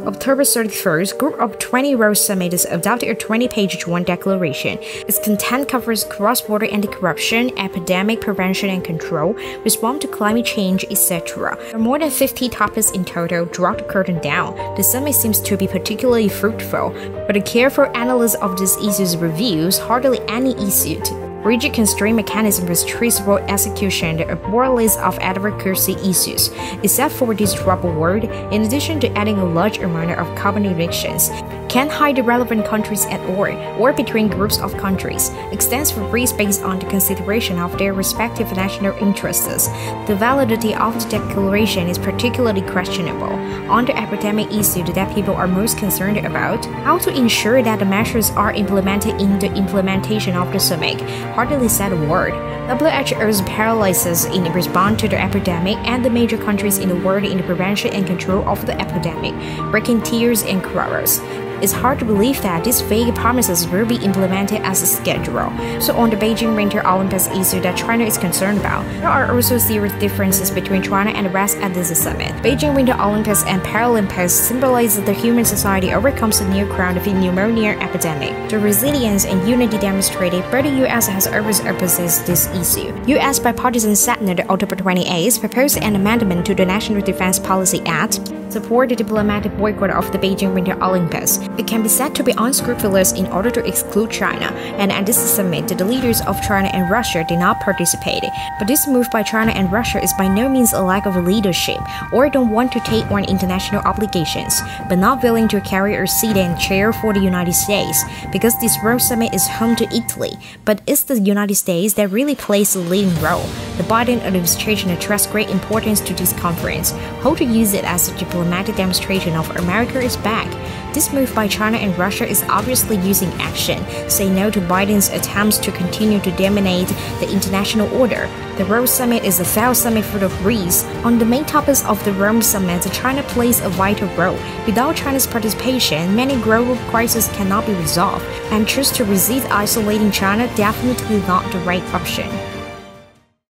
October 31st, group of 20 World Summits adopted a 20-page joint declaration. Its content covers cross-border anti-corruption, epidemic prevention and control, response to climate change, etc. There are more than 50 topics in total. Draw the curtain down. The summit seems to be particularly fruitful, but a careful analysis of these issues reveals hardly any issue. Rigid constraint mechanism with traceable execution, a broad list of advocacy issues, except for this trouble word, in addition to adding a large amount of carbon emissions, can't hide the relevant countries at all, or between groups of countries, extends for risks based on the consideration of their respective national interests. The validity of the declaration is particularly questionable. On the epidemic issue that people are most concerned about, how to ensure that the measures are implemented in the implementation of the summit, hardly said a word. WHO's paralysis in response to the epidemic and the major countries in the world in the prevention and control of the epidemic, breaking tears and quarrels. It's hard to believe that these vague promises will be implemented as scheduled. So on the Beijing Winter Olympics issue that China is concerned about, there are also serious differences between China and the West at this summit. Beijing Winter Olympics and Paralympics symbolize that the human society overcomes the new crown of the pneumonia epidemic. The resilience and unity demonstrated, but the US has always opposed this issue. US bipartisan Senate October 28 proposed an amendment to the National Defense Policy Act support the diplomatic boycott of the Beijing Winter Olympics. It can be said to be unscrupulous in order to exclude China, and at this summit, the leaders of China and Russia did not participate. But this move by China and Russia is by no means a lack of leadership, or don't want to take on international obligations, but not willing to carry a seat and chair for the United States, because this World Summit is home to Italy. But it's the United States that really plays a leading role. The Biden administration attracts great importance to this conference. How to use it as a diplomatic demonstration of America is back. This move by China and Russia is obviously using action, say no to Biden's attempts to continue to dominate the international order. The World Summit is a failed summit full of Greece. On the main topics of the Rome Summit, China plays a vital role. Without China's participation, many global crises cannot be resolved, and choose to resist isolating China definitely not the right option.